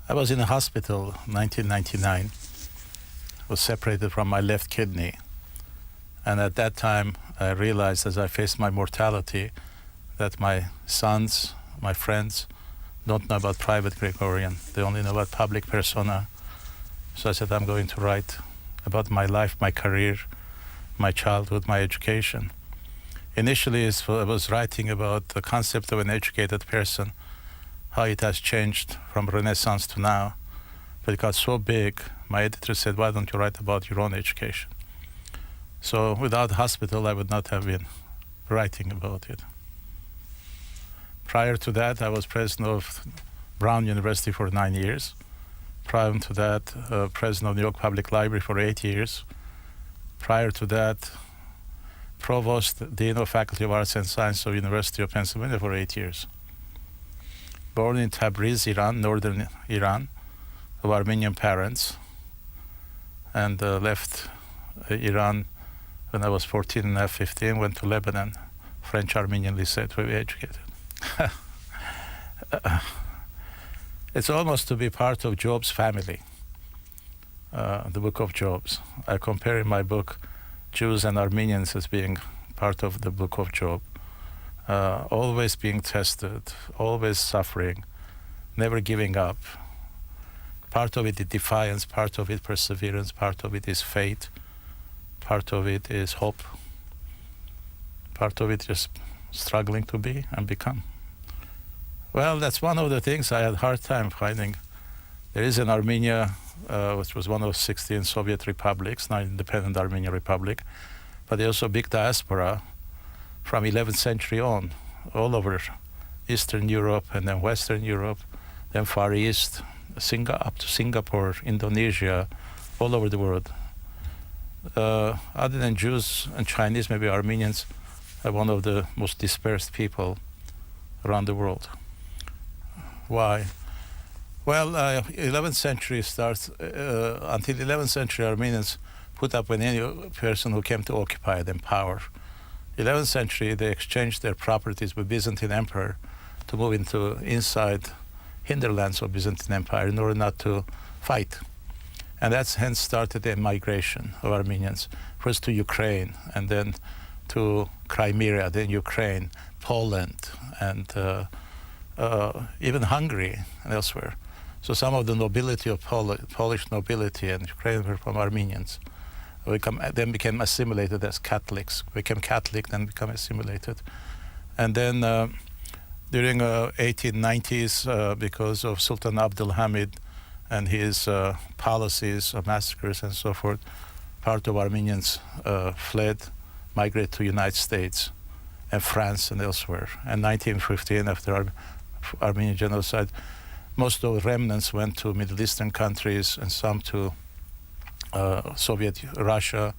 I was in a hospital in 1999. Was separated from my left kidney. And at that time, I realized as I faced my mortality that my sons, my friends, don't know about private Gregorian. They only know about public persona. So I said, I'm going to write about my life, my career, my childhood, my education. Initially, I was writing about the concept of an educated person, how it has changed from Renaissance to now. But it got so big, my editor said, why don't you write about your own education? So without the hospital, I would not have been writing about it. Prior to that, I was president of Brown University for 9 years. Prior to that, president of New York Public Library for 8 years. Prior to that, provost, dean of Faculty of Arts and Science of University of Pennsylvania for 8 years. Born in Tabriz, Iran, northern Iran, of Armenian parents, and left Iran when I was 14 and a half, 15, went to Lebanon, French Armenian lycée to be educated. It's almost to be part of Job's family, the book of Jobs. I compare in my book Jews and Armenians as being part of the book of Job, always being tested, always suffering, never giving up. Part of it is defiance, part of it perseverance, part of it is faith, part of it is hope, part of it just struggling to be and become. Well, that's one of the things I had a hard time finding. There is an Armenia, which was one of 16 Soviet republics, now independent Armenian Republic, but there's also a big diaspora from 11th century on, all over Eastern Europe and then Western Europe, then Far East, up to Singapore, Indonesia, all over the world. Other than Jews and Chinese, maybe Armenians are one of the most dispersed people around the world. Why? Well, 11th century starts, until 11th century Armenians put up with any person who came to occupy them power. 11th century they exchanged their properties with Byzantine Emperor to move into inside hinterlands of Byzantine Empire in order not to fight. And that's hence started the migration of Armenians, first to Ukraine and then to Crimea, then Ukraine, Poland, and even Hungary and elsewhere. So some of the nobility of Polish nobility and Ukraine were from Armenians. Then became assimilated as Catholics, became Catholic, then become assimilated. And then during 1890s, because of Sultan Abdul Hamid and his policies of massacres and so forth, part of Armenians fled, migrated to United States and France and elsewhere. And 1915, after Armenian genocide, most of the remnants went to Middle Eastern countries and some to Soviet Russia,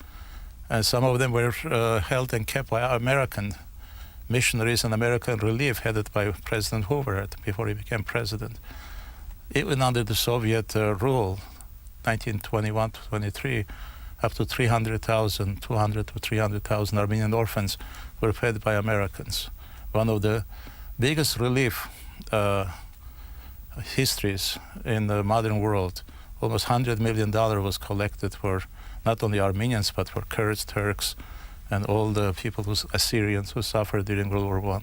and some of them were held and kept by American missionaries and American relief headed by President Hoover before he became president. Even under the Soviet rule, 1921 to 23, up to 300,000, 200 to 300,000 Armenian orphans were fed by Americans. One of the biggest relief histories in the modern world. Almost $100 million was collected for not only Armenians, but for Kurds, Turks, and all the people, Assyrians, who suffered during World War I.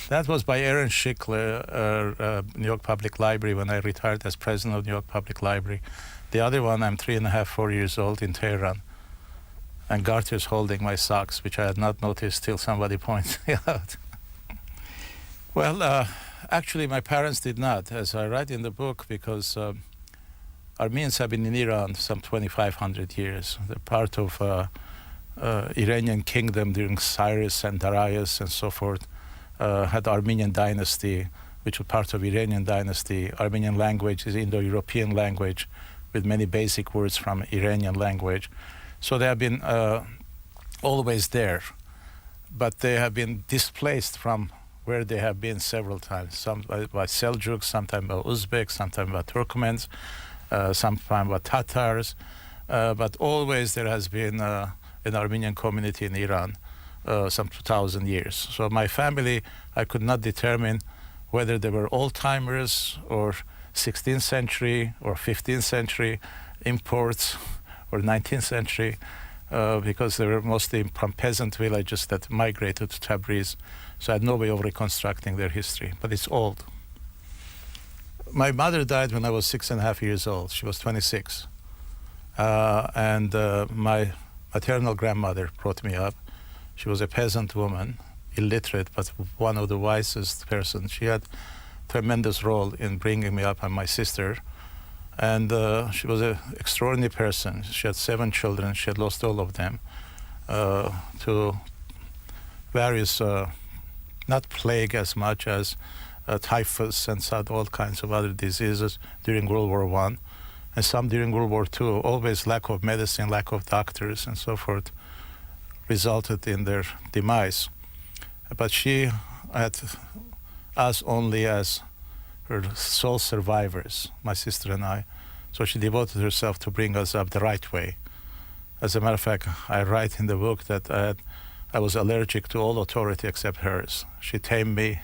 That was by Aaron Schickler, New York Public Library, when I retired as president of New York Public Library. The other one, I'm 3.5, 4 years old in Tehran. And Gartier's holding my socks, which I had not noticed till somebody pointed out. Well, actually, my parents did not, as I write in the book, because Armenians have been in Iran some 2,500 years. They're part of Iranian kingdom during Cyrus and Darius and so forth. Had Armenian dynasty, which was part of Iranian dynasty. Armenian language is Indo-European language with many basic words from Iranian language. So they have been always there, but they have been displaced from where they have been several times, some by Seljuks, sometimes by Uzbeks, sometimes by Turkmens, sometimes by Tatars, but always there has been an Armenian community in Iran, some 2,000 years. So my family, I could not determine whether they were old-timers or 16th century or 15th century imports or 19th century because they were mostly from peasant villages that migrated to Tabriz. So I had no way of reconstructing their history, but it's old. My mother died when I was 6.5 years old. She was 26. And my maternal grandmother brought me up. She was a peasant woman, illiterate, but one of the wisest persons. She had a tremendous role in bringing me up and my sister. And she was an extraordinary person. She had 7 children. She had lost all of them to various, not plague as much as typhus and all kinds of other diseases during World War I, and some during World War II. Always lack of medicine, lack of doctors, and so forth resulted in their demise. But she had us only as her sole survivors, my sister and I. So she devoted herself to bring us up the right way. As a matter of fact, I write in the book that I was allergic to all authority except hers. She tamed me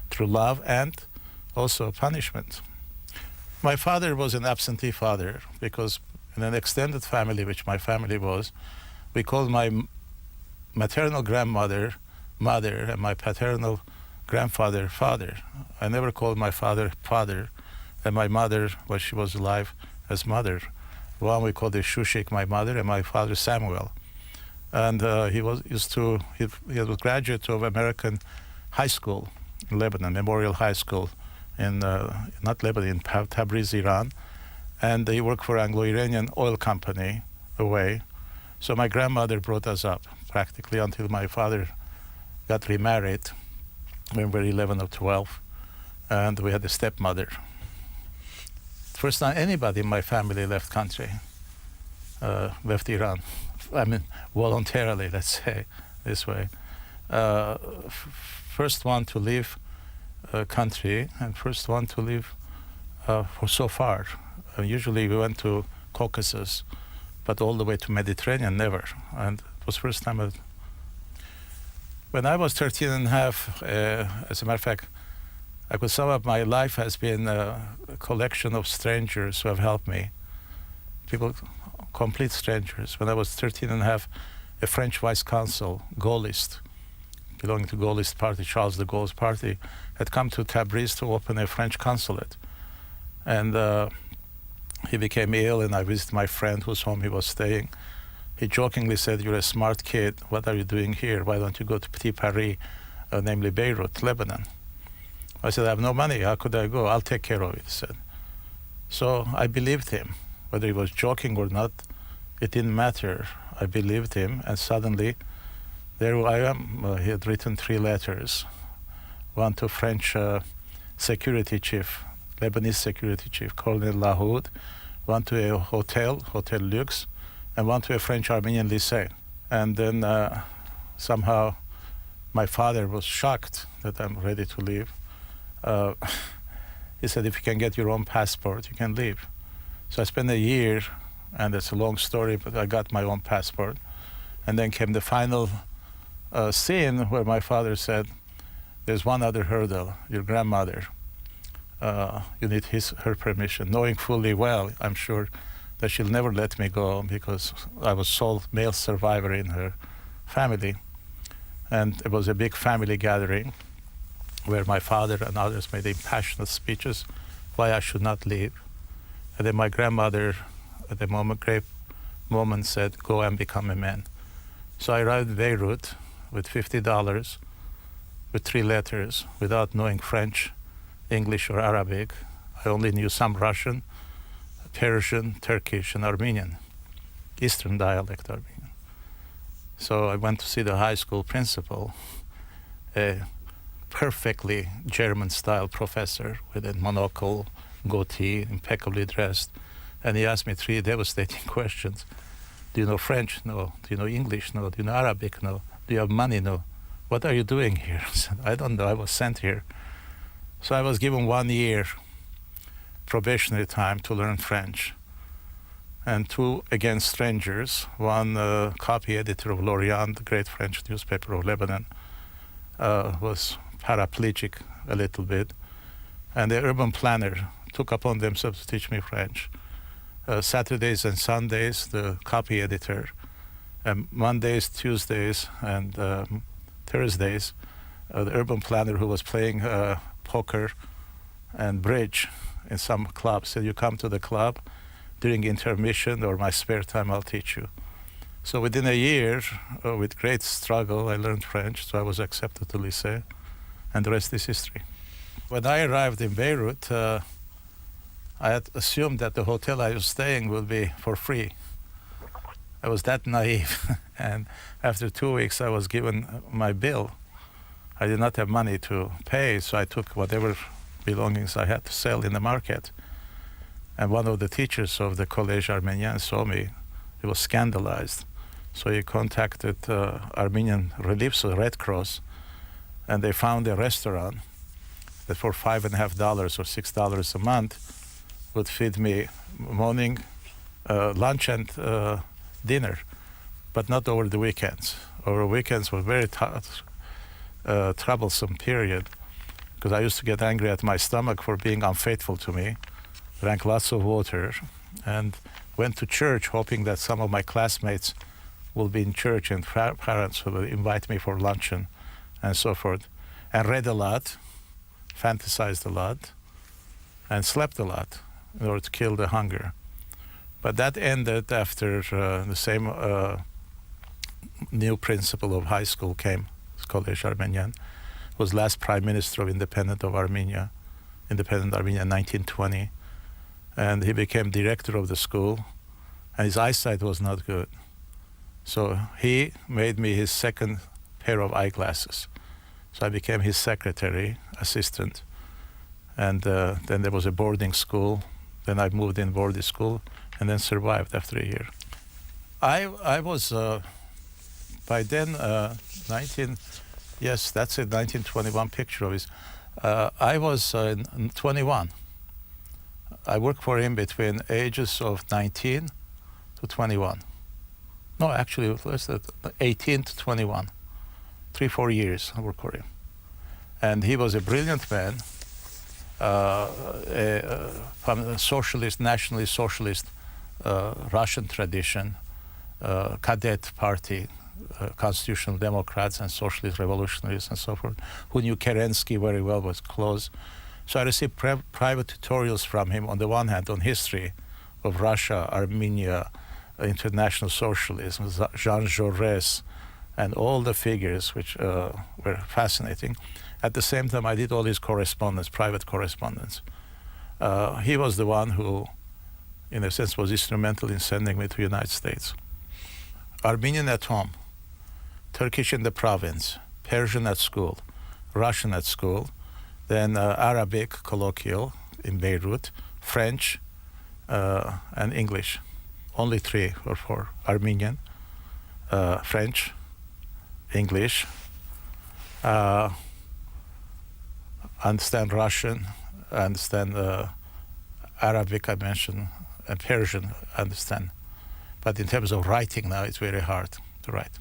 through love and also punishment. My father was an absentee father because in an extended family, which my family was, we called my maternal grandmother mother and my paternal grandfather father. I never called my father father and my mother, when she was alive, as mother. One we called Shushik, my mother, and my father Samuel. And he was a graduate of American high school in Lebanon, Memorial High School in, not Lebanon, in Tabriz, Iran. And he worked for Anglo-Iranian oil company away. So my grandmother brought us up practically until my father got remarried when we were 11 or 12. And we had a stepmother. First time anybody in my family left country, left Iran. I mean, voluntarily, let's say, this way. First one to leave country and first one to leave for so far. Usually we went to Caucasus, but all the way to Mediterranean, never. And it was first time. When I was 13 and a half, as a matter of fact, I could sum up my life has been a collection of strangers who have helped me. People, complete strangers. When I was 13 and a half, a French vice consul, Gaullist, belonging to Gaullist party, Charles de Gaulle's party, had come to Tabriz to open a French consulate. And he became ill, and I visited my friend whose home he was staying. He jokingly said, "You're a smart kid. What are you doing here? Why don't you go to Petit Paris, namely Beirut, Lebanon?" I said, "I have no money. How could I go? I'll take care of it," he said. So I believed him. Whether he was joking or not, it didn't matter. I believed him, and suddenly there I am. He had written 3 letters, one to French security chief, Lebanese security chief, Colonel Lahoud, one to a Hotel Luxe, and one to a French Armenian lycée. And then somehow my father was shocked that I'm ready to leave. He said, "If you can get your own passport, you can leave." So I spent a year, and it's a long story, but I got my own passport. And then came the final scene where my father said, "There's one other hurdle, your grandmother. You need her permission," knowing fully well, I'm sure, that she'll never let me go because I was sole male survivor in her family. And it was a big family gathering where my father and others made impassioned speeches why I should not leave. And then my grandmother, at the great moment, said, "Go and become a man." So I arrived in Beirut with $50, with 3 letters, without knowing French, English, or Arabic. I only knew some Russian, Persian, Turkish, and Armenian, Eastern dialect Armenian. So I went to see the high school principal, a perfectly German-style professor with a monocle, goatee, impeccably dressed. And he asked me 3 devastating questions. "Do you know French? No. Do you know English? No. Do you know Arabic? No. Do you have money? No. What are you doing here?" I said, "I don't know. I was sent here." So I was given 1 year probationary time to learn French. And 2, again, strangers. One copy editor of L'Orient, the great French newspaper of Lebanon, was paraplegic a little bit. And the urban planner took upon themselves to teach me French. Saturdays and Sundays, the copy editor. Mondays, Tuesdays, and Thursdays, the urban planner who was playing poker and bridge in some clubs said, you come to the club during intermission or my spare time, I'll teach you. So within a year, with great struggle, I learned French, so I was accepted to lycée, and the rest is history. When I arrived in Beirut, I had assumed that the hotel I was staying would be for free. I was that naive, and after 2 weeks I was given my bill. I did not have money to pay, so I took whatever belongings I had to sell in the market. And one of the teachers of the Collège Armenian saw me. He was scandalized. So he contacted Armenian Relief, so Red Cross, and they found a restaurant that for $5.50 or $6 a month would feed me morning, lunch, and dinner, but not over the weekends. Over weekends was very troublesome period, because I used to get angry at my stomach for being unfaithful to me, drank lots of water, and went to church hoping that some of my classmates will be in church and parents will invite me for luncheon and so forth, and read a lot, fantasized a lot, and slept a lot in order to kill the hunger. But that ended after the same new principal of high school came, Collège Armenian, was last prime minister of independent Armenia in 1920. And he became director of the school, and his eyesight was not good. So he made me his second pair of eyeglasses. So I became his secretary, assistant. And then there was a boarding school. Then I moved in boarding school and then survived after a year. I was, by then, 1921 picture of his. I was 21. I worked for him between ages of 19 to 21. No, actually, it was 18 to 21. 3-4 years I worked for him. And he was a brilliant man, from the socialist, nationalist socialist Russian tradition, cadet party, constitutional Democrats and socialist revolutionaries and so forth, who knew Kerensky very well, was close. So I received private tutorials from him, on the one hand, on history of Russia, Armenia, international socialism, Jean Jaurès, and all the figures which were fascinating. At the same time, I did all his correspondence, private correspondence. He was the one who, in a sense, was instrumental in sending me to the United States. Armenian at home, Turkish in the province, Persian at school, Russian at school, then Arabic colloquial in Beirut, French, and English. Only 3 or 4. Armenian, French, English, understand Russian, understand Arabic, I mentioned, and Persian, understand. But in terms of writing now, it's very hard to write.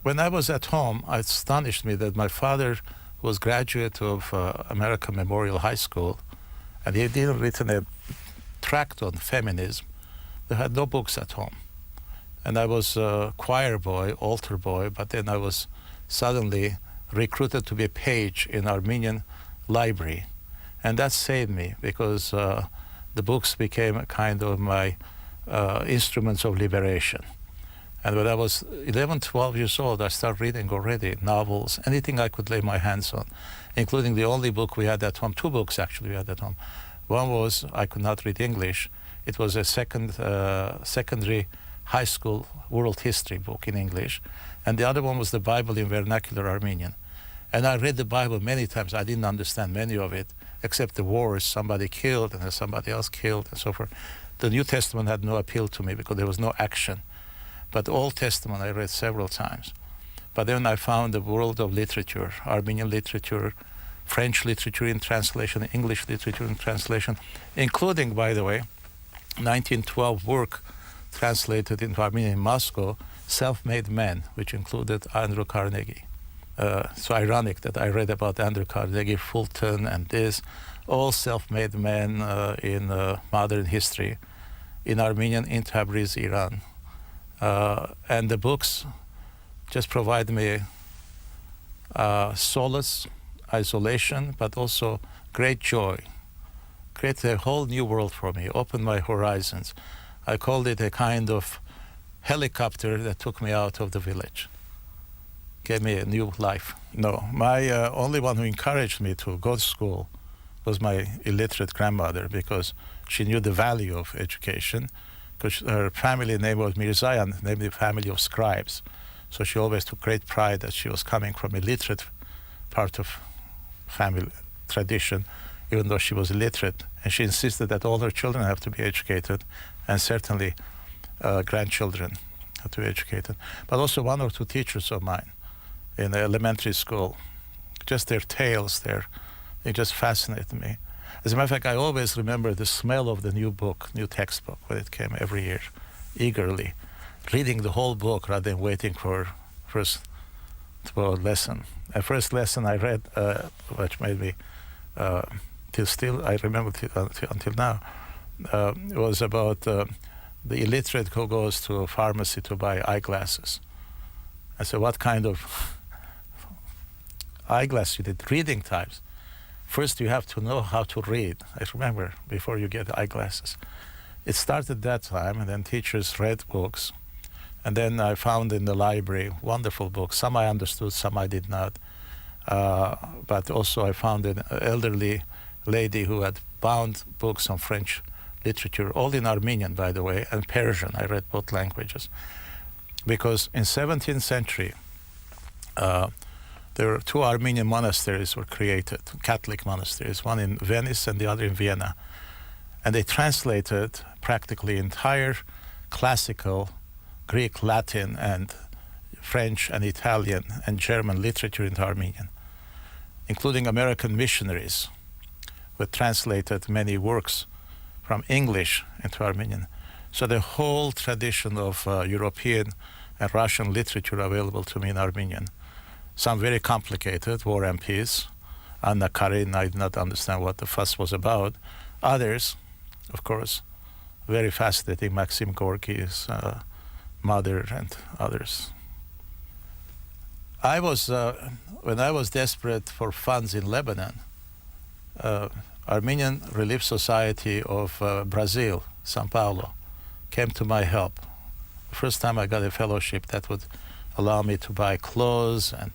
When I was at home, it astonished me that my father was graduate of American Memorial High School, and he had written a tract on feminism. They had no books at home. And I was a choir boy, altar boy, but then I was suddenly recruited to be a page in Armenian library. And that saved me, because the books became a kind of my instruments of liberation. And when I was 11, 12 years old, I started reading already novels, anything I could lay my hands on, including the only book we had at home, 2 books actually we had at home. One was, I could not read English. It was a secondary high school world history book in English. And the other one was the Bible in vernacular Armenian. And I read the Bible many times. I didn't understand many of it, except the wars, somebody killed and then somebody else killed and so forth. The New Testament had no appeal to me because there was no action. But Old Testament I read several times. But then I found the world of literature, Armenian literature, French literature in translation, English literature in translation, including, by the way, 1912 work translated into Armenian in Moscow, Self-Made Men, which included Andrew Carnegie. So ironic that I read about Andrew Carnegie, Fulton, and this, all self-made men in modern history, in Armenian, in Tabriz, Iran. And the books just provide me solace, isolation, but also great joy. Create a whole new world for me, opened my horizons. I called it a kind of helicopter that took me out of the village, gave me a new life. No, my only one who encouraged me to go to school was my illiterate grandmother, because she knew the value of education, because her family name was Mirzayan, named the family of scribes. So she always took great pride that she was coming from a literate part of family tradition, even though she was illiterate. And she insisted that all her children have to be educated, and certainly grandchildren have to be educated. But also one or two teachers of mine in elementary school, just their tales, they just fascinated me. As a matter of fact, I always remember the smell of the new book, new textbook, when it came every year, eagerly, reading the whole book rather than waiting for first lesson. The first lesson I read, which made me, I remember until now, was about the illiterate who goes to a pharmacy to buy eyeglasses. I said, what kind of eyeglass you did? Reading types. First, you have to know how to read, I remember, before you get eyeglasses. It started that time, and then teachers read books. And then I found in the library wonderful books. Some I understood, some I did not. But also I found an elderly lady who had bound books on French literature, all in Armenian, by the way, and Persian. I read both languages. Because in 17th century, there were two Armenian monasteries were created, Catholic monasteries, one in Venice and the other in Vienna. And they translated practically entire classical Greek, Latin, and French, and Italian, and German literature into Armenian, including American missionaries who translated many works from English into Armenian. So the whole tradition of European and Russian literature available to me in Armenian. Some very complicated, War and Peace, Anna Karenina, I did not understand what the fuss was about. Others, of course, very fascinating, Maxim Gorky's Mother and others. I was, when I was desperate for funds in Lebanon, Armenian Relief Society of Brazil, São Paulo, came to my help. The first time I got a fellowship that would allow me to buy clothes and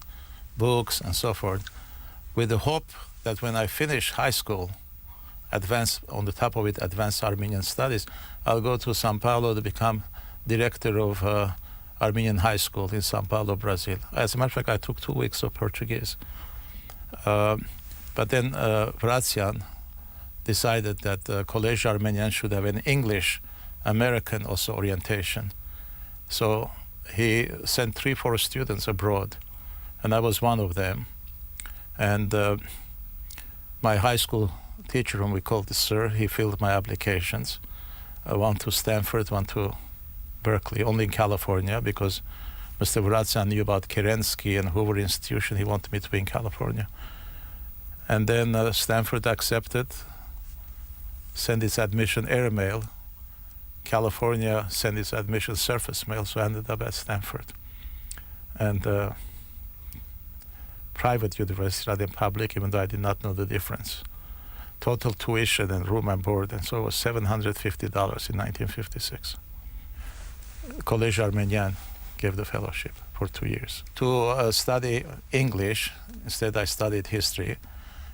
books and so forth, with the hope that when I finish high school, advanced, on the top of it, advanced Armenian studies, I'll go to São Paulo to become director of Armenian high school in São Paulo, Brazil. As a matter of fact, I took 2 weeks of Portuguese. But then Vratian decided that Collège Arménien should have an English American also orientation. So he sent 3-4 students abroad, and I was one of them. And my high school teacher, whom we called the sir, he filled my applications. One to Stanford, one to Berkeley, only in California, because Mr. Vratian knew about Kerensky and Hoover Institution. He wanted me to be in California. And then Stanford accepted, sent its admission airmail. California sent its admission surface mail, so I ended up at Stanford. And private university rather than public, even though I did not know the difference. Total tuition and room and board, and so it was $750 in 1956. Collège Arménien gave the fellowship for 2 years. To study English, instead I studied history.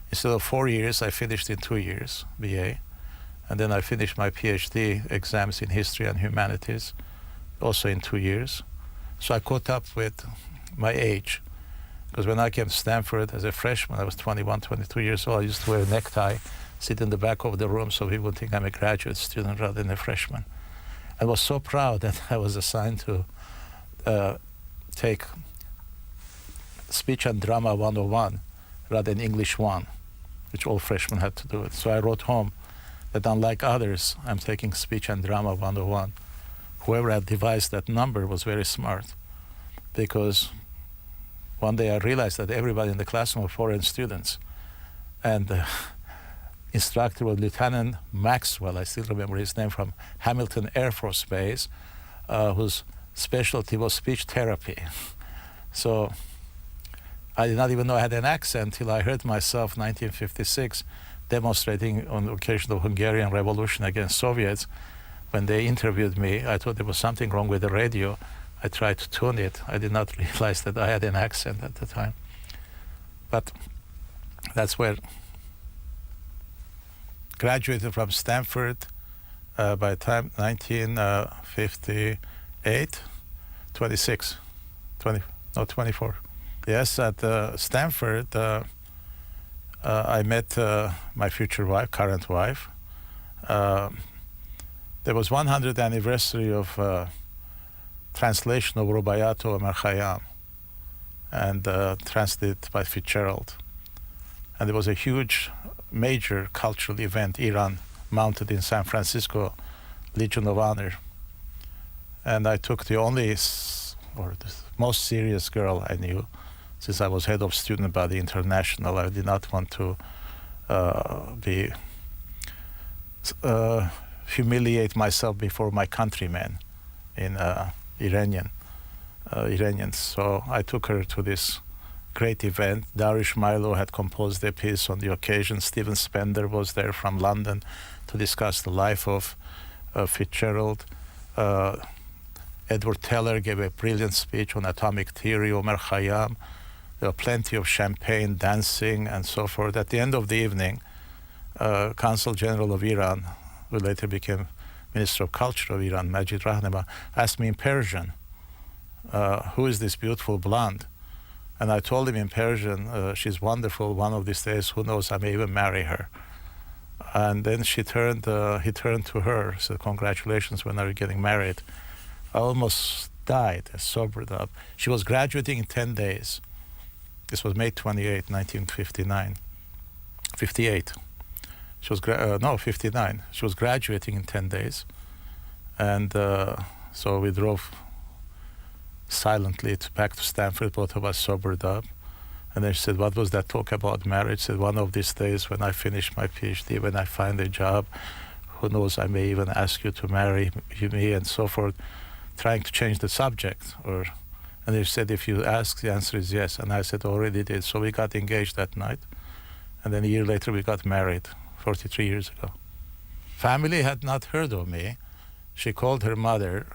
Instead of 4 years, I finished in 2 years, BA. And then I finished my PhD exams in history and humanities, also in 2 years. So I caught up with my age. Because when I came to Stanford as a freshman, I was 21, 22 years old. I used to wear a necktie, sit in the back of the room so people would think I'm a graduate student rather than a freshman. I was so proud that I was assigned to take Speech and Drama 101 rather than English 1, which all freshmen had to do it. So I wrote home that unlike others, I'm taking Speech and Drama 101. Whoever had devised that number was very smart, because one day I realized that everybody in the classroom were foreign students. And the instructor was Lieutenant Maxwell, I still remember his name, from Hamilton Air Force Base, whose specialty was speech therapy. So I did not even know I had an accent till I heard myself in 1956 demonstrating on the occasion of Hungarian Revolution against Soviets. When they interviewed me, I thought there was something wrong with the radio. I tried to tune it. I did not realize that I had an accent at the time. But that's where graduated from Stanford by the time 1958, 24. Yes, at Stanford, I met my future wife, current wife. There was 100th anniversary of translation of Rubaiyat Omar Khayyam, and translated by Fitzgerald. And there was a huge, major cultural event, Iran mounted in San Francisco, Legion of Honor. And I took the only, or the most serious girl I knew, since I was head of student body international. I did not want to humiliate myself before my countrymen in Iranians. So I took her to this great event. Darish Milo had composed a piece on the occasion. Stephen Spender was there from London to discuss the life of Fitzgerald. Edward Teller gave a brilliant speech on atomic theory, Omar Khayyam. There were plenty of champagne, dancing, and so forth. At the end of the evening, Consul General of Iran, who later became Minister of Culture of Iran, Majid Rahnema, asked me in Persian, who is this beautiful blonde? And I told him in Persian, she's wonderful. One of these days, who knows, I may even marry her. And then he turned to her, said, congratulations, when are you getting married? I almost died, I sobered up. She was graduating in 10 days. This was May 28, 1959. 58. She was, 59. She was graduating in 10 days. And so we drove silently back to Stanford, both of us sobered up. And then she said, what was that talk about marriage? She said, one of these days when I finish my PhD, when I find a job, who knows, I may even ask you to marry me and so forth, trying to change the subject. And they said, if you ask, the answer is yes. And I said, already did. So we got engaged that night. And then a year later, we got married, 43 years ago. Family had not heard of me. She called her mother,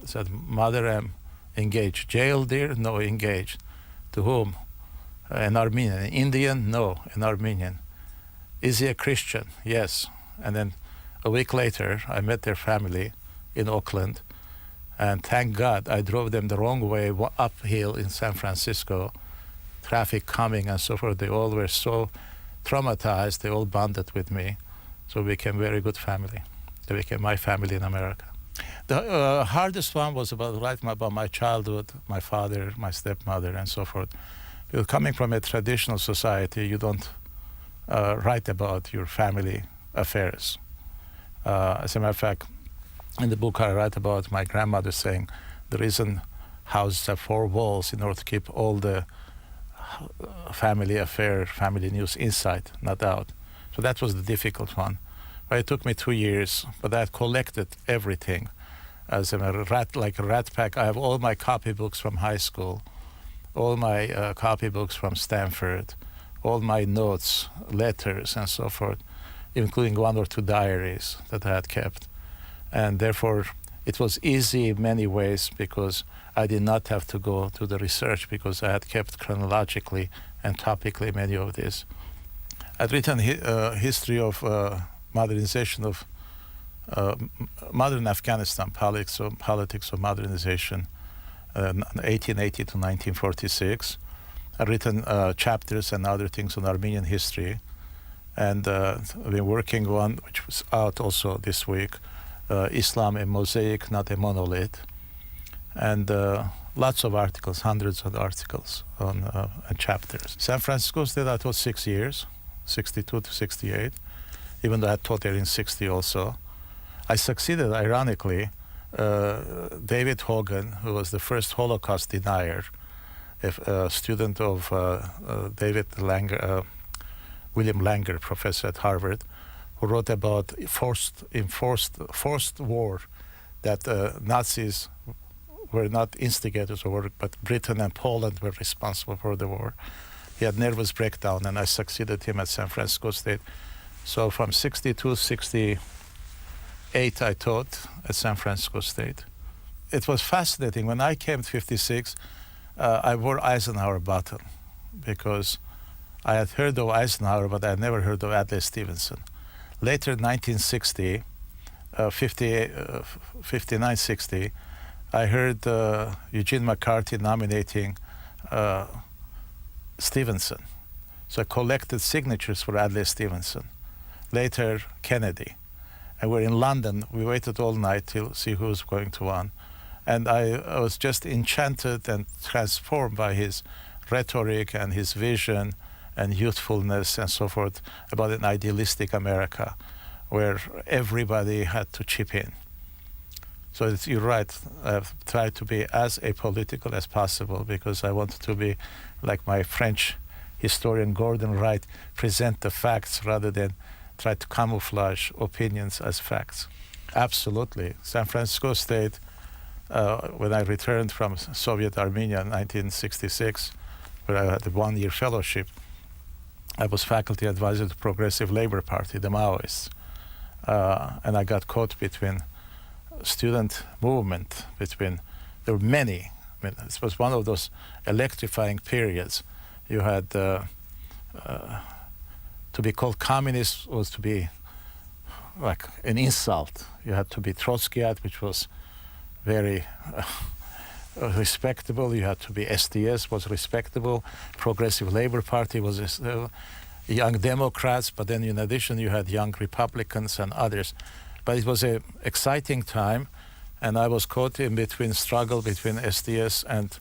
said, Mother, I'm engaged. Jailed, dear? No, engaged. To whom? An Armenian. An Indian? No, an Armenian. Is he a Christian? Yes. And then a week later, I met their family in Oakland. And thank God, I drove them the wrong way uphill in San Francisco, traffic coming and so forth. They all were so traumatized, they all bonded with me. So we became a very good family. They became my family in America. The hardest one was about writing about my childhood, my father, my stepmother, and so forth. Because coming from a traditional society, you don't write about your family affairs. As a matter of fact, in the book I write about my grandmother saying the reason houses have 4 walls in order to keep all the family affair, family news inside, not out. So that was the difficult one. But it took me 2 years, but I had collected everything. As a rat, like a rat pack, I have all my copybooks from high school, all my copybooks from Stanford, all my notes, letters, and so forth, including 1 or 2 diaries that I had kept. And therefore, it was easy in many ways because I did not have to go to the research because I had kept chronologically and topically many of these. I'd written history of modernization of modern Afghanistan, politics of modernization, 1880 to 1946. I've written chapters and other things on Armenian history. And I've been working on, which was out also this week, Islam, a mosaic, not a monolith. And lots of articles, hundreds of articles on and chapters. San Francisco State, I taught 6 years, 62 to 68, even though I taught there in 60 also. I succeeded, ironically. David Hogan, who was the first Holocaust denier, a student of William Langer, professor at Harvard, who wrote about forced war, that Nazis were not instigators of war, but Britain and Poland were responsible for the war. He had nervous breakdown, and I succeeded him at San Francisco State. So from 62, 68, I taught at San Francisco State. It was fascinating. When I came to 56, I wore Eisenhower button because I had heard of Eisenhower, but I had never heard of Adlai Stevenson. Later, 1960, 59, 60, I heard Eugene McCarthy nominating Stevenson. So I collected signatures for Adlai Stevenson. Later, Kennedy. And we're in London. We waited all night to see who was going to win. And I was just enchanted and transformed by his rhetoric and his vision and youthfulness and so forth about an idealistic America where everybody had to chip in. So you're right, I've tried to be as apolitical as possible because I wanted to be like my French historian Gordon Wright, present the facts rather than try to camouflage opinions as facts. Absolutely. San Francisco State, when I returned from Soviet Armenia in 1966, where I had a one-year fellowship, I was faculty advisor to Progressive Labor Party, the Maoists. And I got caught between student movement, there were many. I mean, this was one of those electrifying periods. You had to be called communist was to be like an insult. You had to be Trotskyite, which was very respectable. You had to be SDS, was respectable. Progressive Labor Party was Young Democrats, but then in addition you had Young Republicans and others. But it was an exciting time, and I was caught in between struggle between SDS and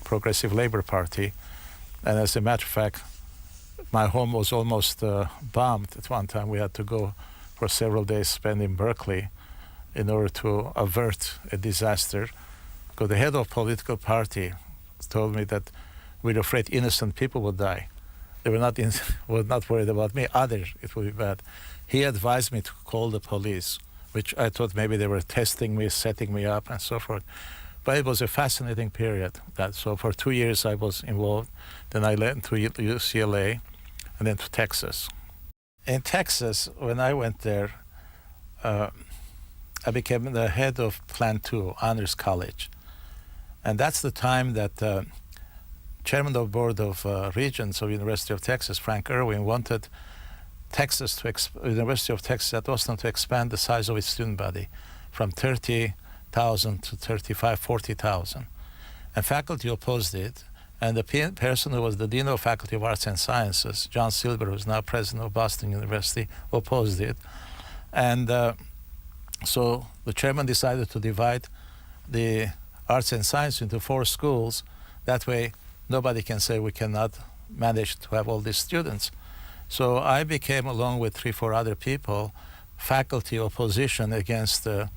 Progressive Labor Party. And as a matter of fact, my home was almost bombed at one time. We had to go for several days spent in Berkeley in order to avert a disaster. Because the head of political party told me that we're afraid innocent people would die. They were not worried about me. Others, it would be bad. He advised me to call the police, which I thought maybe they were testing me, setting me up, and so forth. But it was a fascinating period. So for 2 years I was involved. Then I went to UCLA, and then to Texas. In Texas, when I went there, I became the head of Plan 2, Honors College. And that's the time that Chairman of the Board of Regents of University of Texas, Frank Irwin, wanted University of Texas at Austin to expand the size of its student body from 30,000 to 35, 40,000. And faculty opposed it. And the person who was the Dean of Faculty of Arts and Sciences, John Silver, who's now president of Boston University, opposed it. And so the chairman decided to divide the arts and science into 4 schools. That way, nobody can say we cannot manage to have all these students. So I became, along with 3, 4 other people, faculty opposition against the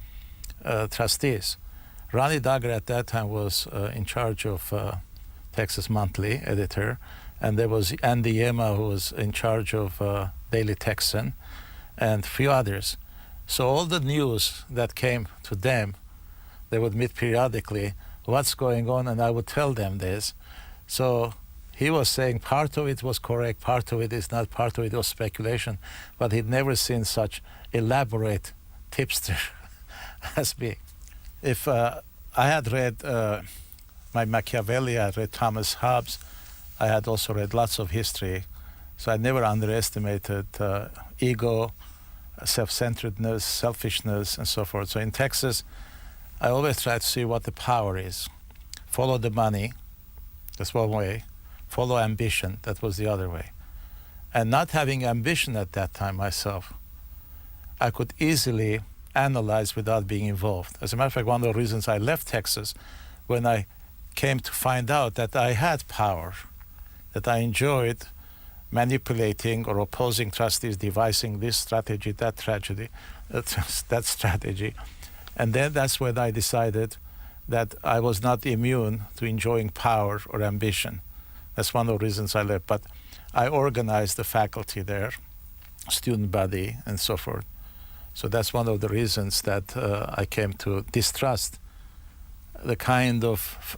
trustees. Ronnie Duggar at that time was in charge of Texas Monthly, editor, and there was Andy Yema, who was in charge of Daily Texan, and a few others. So all the news that came to them, they would meet periodically, what's going on, and I would tell them this. So he was saying part of it was correct, part of it is not, part of it was speculation, but he'd never seen such elaborate tipster as me. If I had read my Machiavelli, I read Thomas Hobbes, I had also read lots of history, so I never underestimated ego, self-centeredness, selfishness, and so forth. So in Texas, I always try to see what the power is. Follow the money, that's one way. Follow ambition, that was the other way. And not having ambition at that time myself, I could easily analyze without being involved. As a matter of fact, one of the reasons I left Texas, when I came to find out that I had power, that I enjoyed manipulating or opposing trustees, devising this strategy, that strategy. And then that's when I decided that I was not immune to enjoying power or ambition. That's one of the reasons I left. But I organized the faculty there, student body, and so forth. So that's one of the reasons that I came to distrust the kind of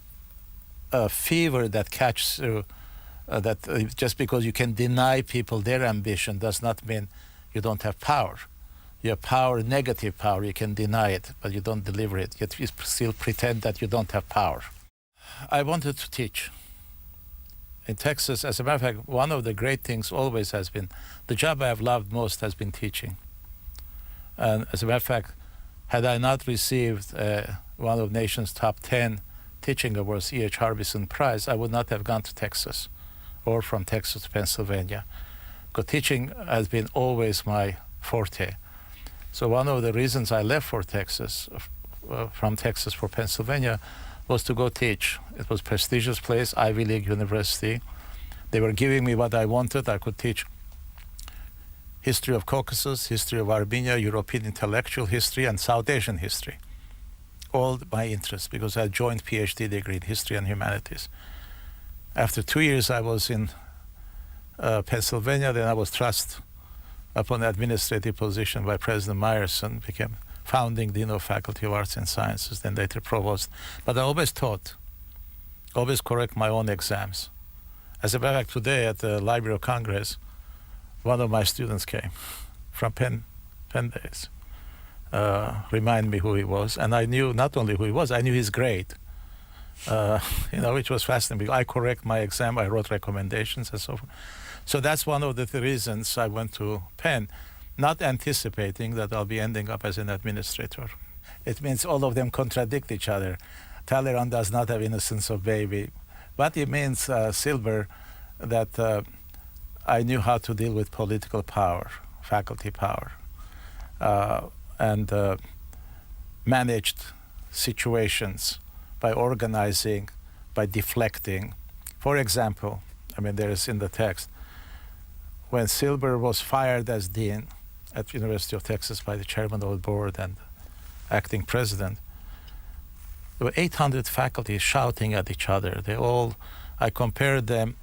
fever that catches you, just because you can deny people their ambition does not mean you don't have power. You have power, negative power, you can deny it, but you don't deliver it, yet you still pretend that you don't have power. I wanted to teach. In Texas, as a matter of fact, one of the great things always has been, the job I have loved most has been teaching. And as a matter of fact, had I not received one of the nation's top 10 teaching awards, E.H. Harbison Prize, I would not have gone to Texas or from Texas to Pennsylvania. Because teaching has been always my forte. So one of the reasons I left for Texas, from Texas for Pennsylvania, was to go teach. It was a prestigious place, Ivy League University. They were giving me what I wanted. I could teach history of Caucasus, history of Armenia, European intellectual history, and South Asian history. All my interests, because I joined PhD degree in history and humanities. After 2 years, I was in Pennsylvania. Then I was thrust upon an administrative position by President Meyerson, became founding Dean of Faculty of Arts and Sciences, then later Provost. But I always taught, always correct my own exams. As a matter of fact, today at the Library of Congress, one of my students came from Penn days, remind me who he was. And I knew not only who he was, I knew his grade, which was fascinating. I correct my exam, I wrote recommendations and so forth. So that's one of the reasons I went to Penn, not anticipating that I'll be ending up as an administrator. It means all of them contradict each other. Talleyrand does not have innocence of baby. But it means, Silber, that I knew how to deal with political power, faculty power, and managed situations by organizing, by deflecting. For example, there is in the text, when Silber was fired as dean at University of Texas by the chairman of the board and acting president, there were 800 faculty shouting at each other. I compared them,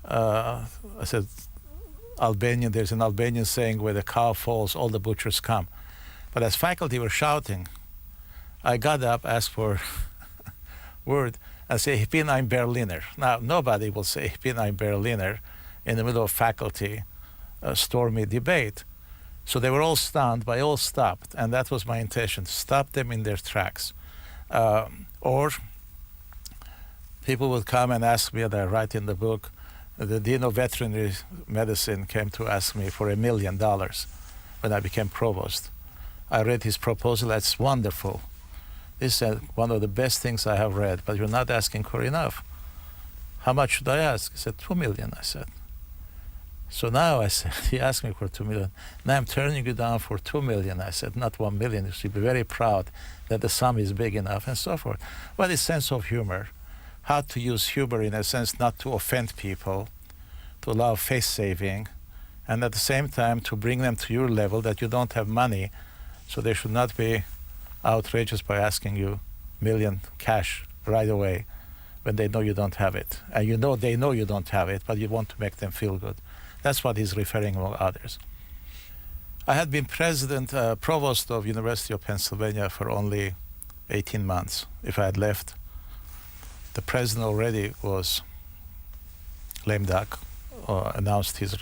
I said, Albanian, there's an Albanian saying, where the cow falls, all the butchers come. But as faculty were shouting, I got up, asked for word, and say, ich bin ein Berliner. Now, nobody will say, ich bin ein Berliner in the middle of faculty stormy debate. So they were all stunned, but I all stopped, and that was my intention, to stop them in their tracks. Or people would come and ask me, and I write in the book, the Dean of Veterinary Medicine came to ask me for $1 million when I became provost. I read his proposal, that's wonderful. This is one of the best things I have read, but you're not asking for enough. How much should I ask? He said, $2 million, I said. So now I said, he asked me for $2 million. Now I'm turning you down for $2 million. I said, not $1 million. You should be very proud that the sum is big enough and so forth. But it's sense of humor. How to use humor in a sense not to offend people, to allow face saving, and at the same time to bring them to your level that you don't have money, so they should not be outrageous by asking you $1 million cash right away when they know you don't have it. And they know you don't have it, but you want to make them feel good. That's what he's referring among others. I had been provost of University of Pennsylvania for only 18 months. If I had left, the president already was lame duck, announced his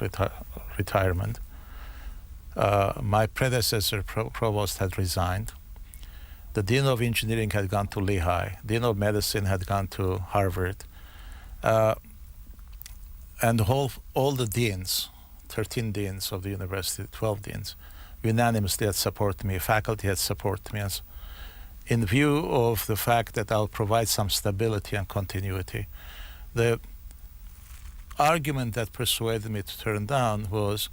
retirement. My predecessor, provost, had resigned. The dean of engineering had gone to Lehigh. Dean of medicine had gone to Harvard. And all the deans, 13 deans of the university, 12 deans, unanimously had supported me. Faculty had supported me. In view of the fact that I'll provide some stability and continuity, the argument that persuaded me to turn down was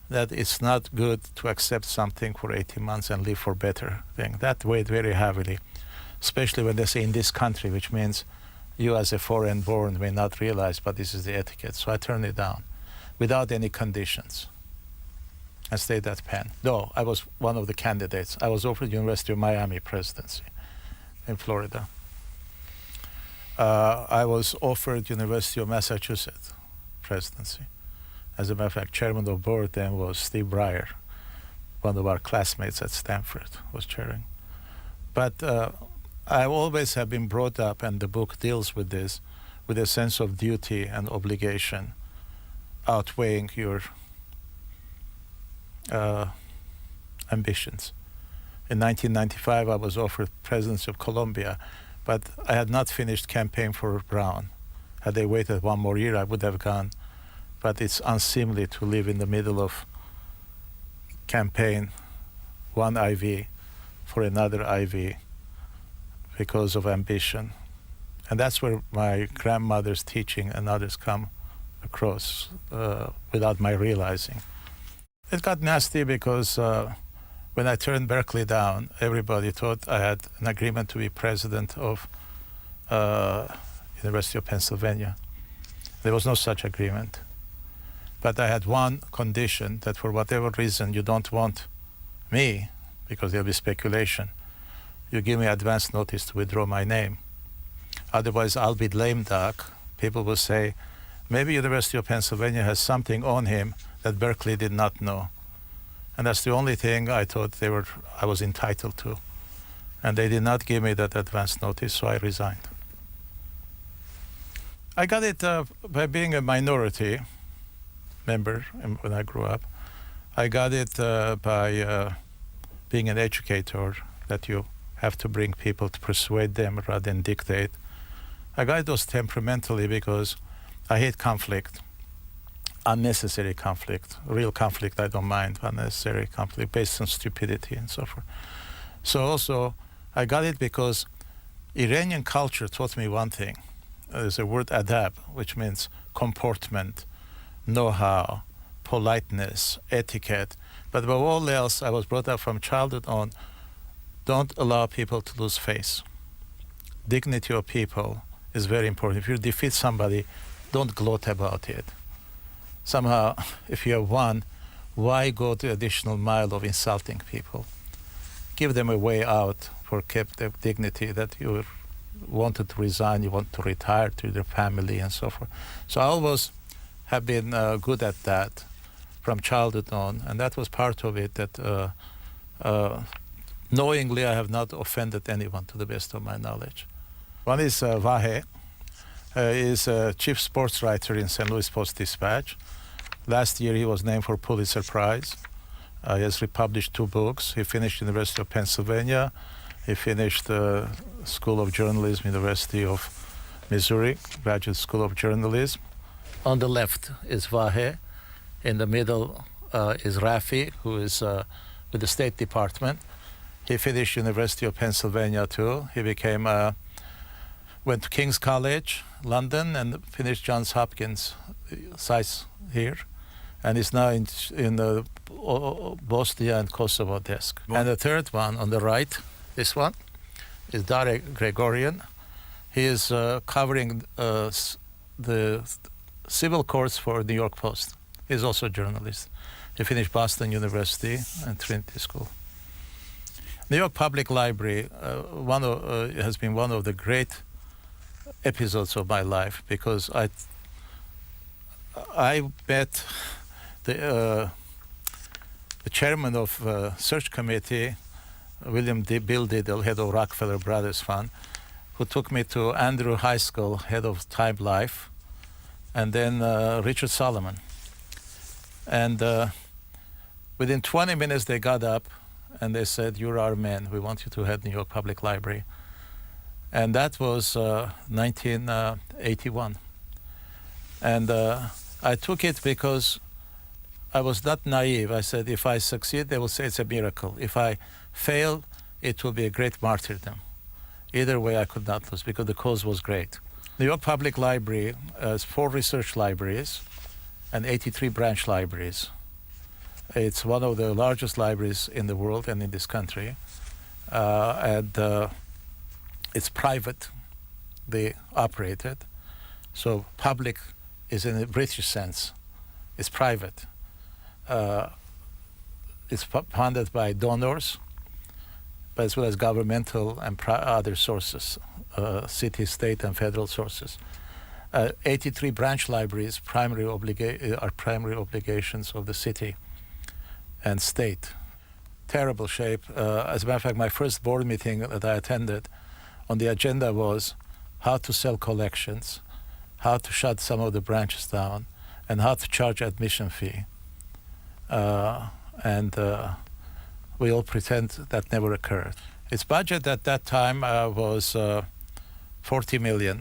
that it's not good to accept something for 18 months and live for better thing. That weighed very heavily, especially when they say in this country, which means you as a foreign born may not realize, but this is the etiquette. So I turned it down without any conditions. I stayed at Penn. No, I was one of the candidates. I was offered the University of Miami presidency in Florida. I was offered University of Massachusetts presidency. As a matter of fact, chairman of board then was Steve Breyer, one of our classmates at Stanford, was chairing. But I always have been brought up, and the book deals with this, with a sense of duty and obligation outweighing your ambitions. In 1995, I was offered presidency of Colombia, but I had not finished campaign for Brown. Had they waited one more year, I would have gone. But it's unseemly to live in the middle of campaign, one IV for another IV because of ambition. And that's where my grandmother's teaching and others come across without my realizing. It got nasty because when I turned Berkeley down, everybody thought I had an agreement to be president of University of Pennsylvania. There was no such agreement. But I had one condition, that for whatever reason you don't want me, because there'll be speculation, you give me advance notice to withdraw my name. Otherwise, I'll be lame duck. People will say, maybe University of Pennsylvania has something on him that Berkeley did not know. And that's the only thing I thought I was entitled to. And they did not give me that advance notice, so I resigned. I got it by being a minority member when I grew up. I got it by being an educator, that you have to bring people to persuade them rather than dictate. I got those temperamentally because I hate conflict, unnecessary conflict. Real conflict I don't mind, unnecessary conflict based on stupidity and so forth. So also I got it because Iranian culture taught me one thing. There's a word adab, which means comportment, know-how, politeness, etiquette. But above all else, I was brought up from childhood on, don't allow people to lose face. Dignity of people is very important. If you defeat somebody, don't gloat about it. Somehow, if you have won, why go the additional mile of insulting people? Give them a way out for keep their dignity, that you wanted to resign, you want to retire to their family and so forth. So I always have been good at that from childhood on, and that was part of it, that knowingly I have not offended anyone to the best of my knowledge. One is Vahe. Is a chief sports writer in St. Louis Post-Dispatch. Last year he was named for Pulitzer Prize. He has republished 2 books. He finished University of Pennsylvania. He finished School of Journalism, University of Missouri, Graduate School of Journalism. On the left is Vahe. In the middle is Rafi, who is with the State Department. He finished University of Pennsylvania too. He became went to King's College, London, and finished Johns Hopkins, SAIS here, and is now in the Bosnia and Kosovo desk. And the third one on the right, this one, is Vartan Gregorian. He is covering the civil courts for New York Post. He's also a journalist. He finished Boston University and Trinity School. New York Public Library has been one of the great episodes of my life, because I met the chairman of search committee, Bill Diddle, head of Rockefeller Brothers Fund, who took me to Andrew High School, head of Time Life, and then Richard Solomon. And within 20 minutes they got up and they said, "You're our man, we want you to head New York Public Library." And that was 1981. And I took it because I was not naive. I said, if I succeed, they will say it's a miracle. If I fail, it will be a great martyrdom. Either way, I could not lose, because the cause was great. New York Public Library has 4 research libraries and 83 branch libraries. It's one of the largest libraries in the world and in this country. It's private, they operated. So public is in a British sense. It's private. It's funded by donors. but as well as governmental and other sources, city, state, and federal sources. 83 branch libraries are primary obligations of the city and state. Terrible shape. As a matter of fact, my first board meeting that I attended, on the agenda was how to sell collections, how to shut some of the branches down, and how to charge admission fee. We all pretend that never occurred. Its budget at that time was 40 million,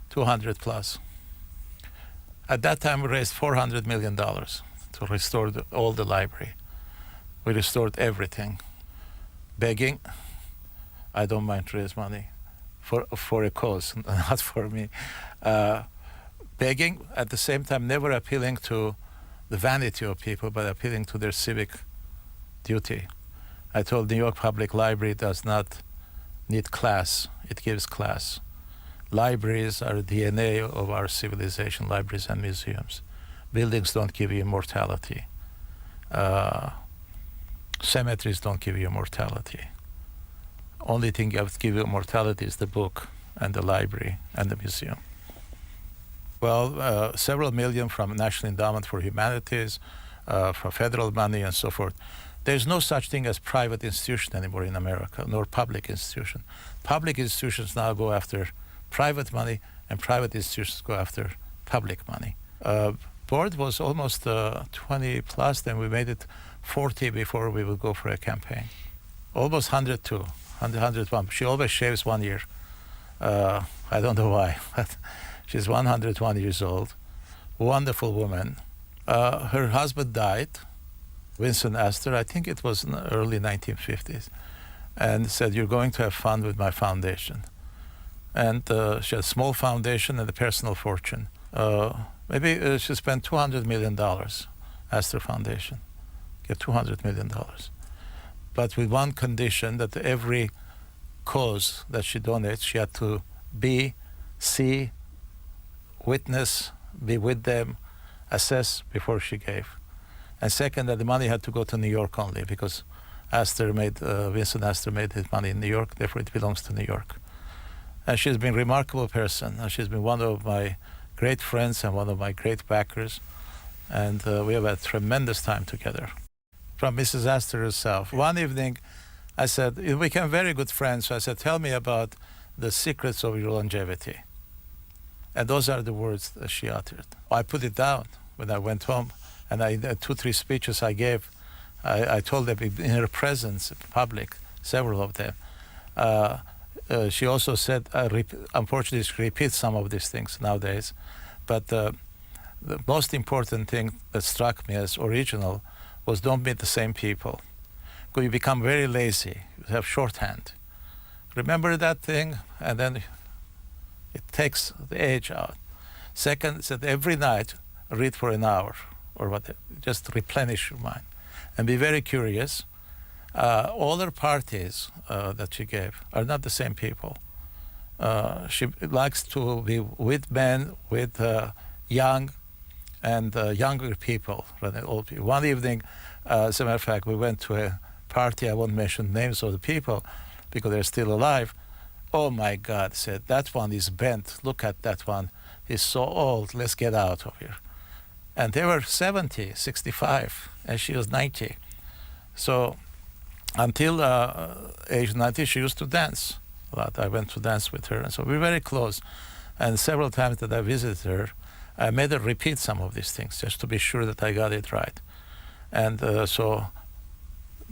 200 plus. At that time, we raised $400 million to restore all the library. We restored everything. Begging, I don't mind to raise money for a cause, not for me. Begging, at the same time, never appealing to the vanity of people, but appealing to their civic duty. I told New York Public Library does not need class, it gives class. Libraries are the DNA of our civilization, libraries and museums. Buildings don't give you immortality. Cemeteries don't give you immortality. Only thing that give you immortality is the book and the library and the museum. Well, several million from National Endowment for Humanities, from federal money and so forth. There's no such thing as private institution anymore in America, nor public institution. Public institutions now go after private money, and private institutions go after public money. Board was almost 20 plus, then we made it 40 before we would go for a campaign. Almost 102, 101. She always shaves 1 year. I don't know why, but she's 101 years old. Wonderful woman. Her husband died, Vincent Astor, I think it was in the early 1950s, and said, you're going to have fun with my foundation. And she had a small foundation and a personal fortune. Maybe she spent $200 million, Astor Foundation, get $200 million. But with one condition, that every cause that she donates, she had to be, see, witness, be with them, assess before she gave. And second, that the money had to go to New York only, because Vincent Astor made his money in New York, therefore it belongs to New York. And she's been a remarkable person. She's been one of my great friends and one of my great backers. And we have had tremendous time together. From Mrs. Astor herself. One evening, I said, we became very good friends. So I said, tell me about the secrets of your longevity. And those are the words that she uttered. I put it down when I went home. And the 2-3 speeches I gave, I told them in her presence, public, several of them. She also said, unfortunately, she repeats some of these things nowadays, but the most important thing that struck me as original was don't meet the same people. Because you become very lazy, you have shorthand. Remember that thing, and then it takes the age out. Second, said every night, read for an hour, or whatever, just replenish your mind. And be very curious. All her parties that she gave are not the same people. She likes to be with men, with young and younger people rather than old people. One evening, as a matter of fact, we went to a party. I won't mention names of the people because they're still alive. Oh my God, said, that one is bent. Look at that one. He's so old. Let's get out of here. And they were 70, 65, and she was 90. So until age 90, she used to dance a lot. I went to dance with her, and so we were very close. And several times that I visited her, I made her repeat some of these things just to be sure that I got it right. And so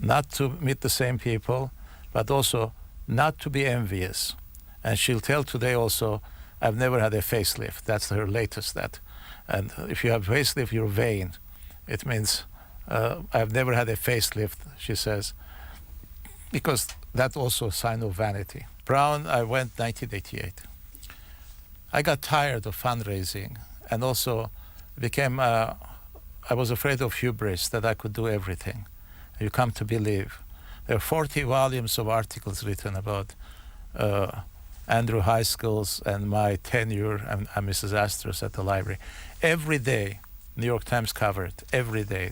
not to meet the same people, but also not to be envious. And she'll tell today also, I've never had a facelift. That's her latest that. And if you have a facelift, you're vain. It means I've never had a facelift, she says, because that's also a sign of vanity. Brown, I went 1988. I got tired of fundraising, and also became, I was afraid of hubris, that I could do everything. You come to believe. There are 40 volumes of articles written about Andrew High Schools and my tenure and Mrs. Astor's at the library. Every day, New York Times covered, every day,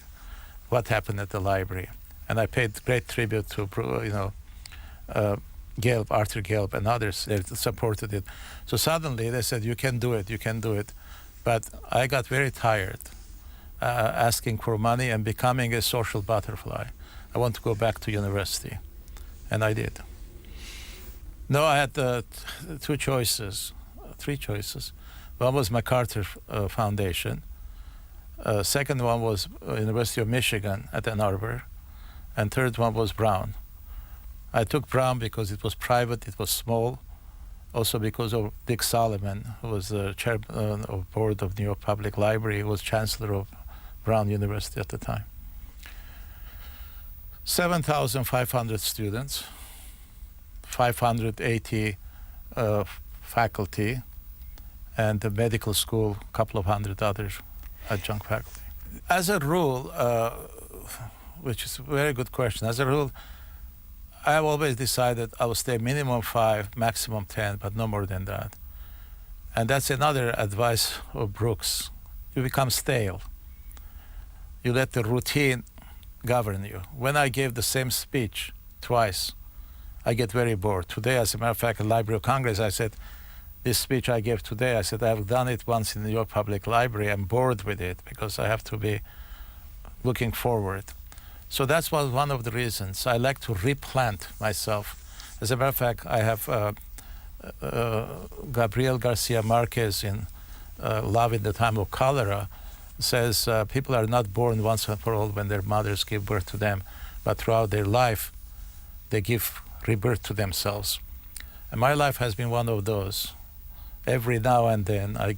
what happened at the library. And I paid great tribute to, Arthur Gelb, and others, they supported it. So suddenly they said, you can do it, you can do it. But I got very tired asking for money and becoming a social butterfly. I want to go back to university, and I did. No, I had three choices. One was MacArthur Foundation. Second one was University of Michigan at Ann Arbor. And third one was Brown. I took Brown because it was private, it was small. Also because of Dick Solomon, who was the chairman of board of New York Public Library, who was chancellor of Brown University at the time. 7,500 students, 580 faculty, and the medical school, a couple of hundred other adjunct faculty. As a rule, which is a very good question, as a rule, I have always decided I will stay minimum 5, maximum 10, but no more than that. And that's another advice of Brooks. You become stale. You let the routine govern you. When I gave the same speech twice, I get very bored. Today, as a matter of fact, at Library of Congress, I said, this speech I gave today, I said, I've done it once in the New York Public Library. I'm bored with it because I have to be looking forward. So that's one of the reasons. I like to replant myself. As a matter of fact, I have Gabriel Garcia Marquez in Love in the Time of Cholera says people are not born once and for all when their mothers give birth to them, but throughout their life, they give rebirth to themselves. And my life has been one of those. Every now and then I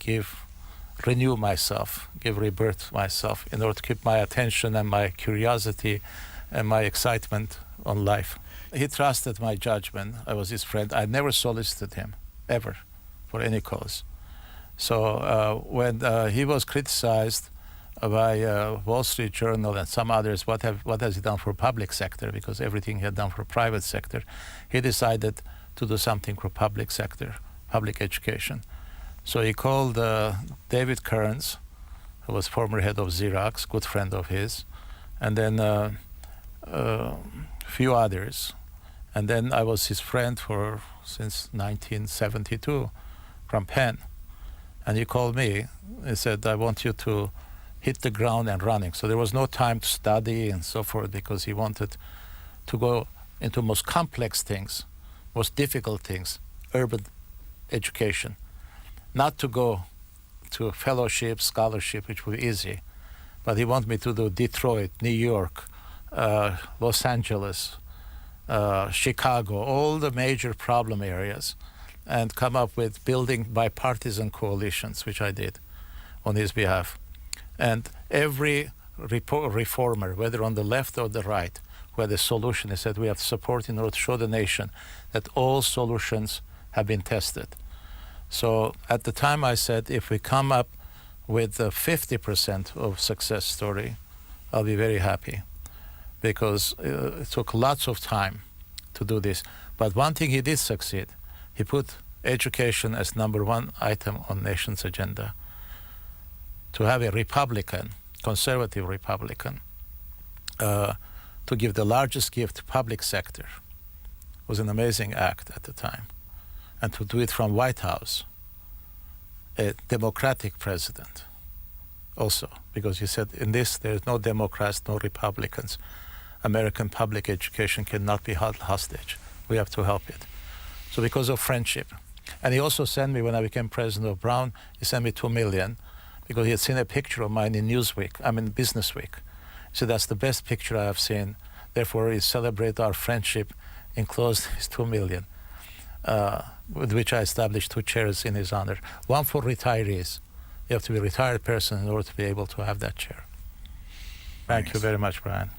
renew myself, give rebirth to myself in order to keep my attention and my curiosity and my excitement on life. He trusted my judgment. I was his friend. I never solicited him, ever, for any cause. So when he was criticized by Wall Street Journal and some others, what has he done for public sector? Because everything he had done for private sector, he decided to do something for public sector, public education. So he called David Kearns, who was former head of Xerox, good friend of his, and then a few others. And then I was his friend since 1972 from Penn. And he called me. He said, I want you to hit the ground and running. So there was no time to study and so forth because he wanted to go into most complex things, most difficult things, urban education. Not to go to fellowship, scholarship, which would be easy, but he wanted me to do Detroit, New York, Los Angeles, Chicago, all the major problem areas, and come up with building bipartisan coalitions, which I did on his behalf. And every reformer, whether on the left or the right, who had a solution, he said, we have support in order to show the nation that all solutions have been tested. So at the time I said, if we come up with 50% of success story, I'll be very happy, because it took lots of time to do this. But one thing he did succeed, he put education as #1 item on nation's agenda. To have a Republican, conservative Republican, to give the largest gift to public sector was an amazing act at the time. And to do it from White House, a Democratic president also, because he said in this there's no Democrats, no Republicans. American public education cannot be held hostage. We have to help it. So because of friendship. And he also sent me, when I became president of Brown, he sent me $2 million because he had seen a picture of mine in Business Week. He said, that's the best picture I have seen. Therefore, he celebrated our friendship, enclosed his $2 million. With which I established 2 chairs in his honor. One for retirees. You have to be a retired person in order to be able to have that chair. Thank you very much, Brian.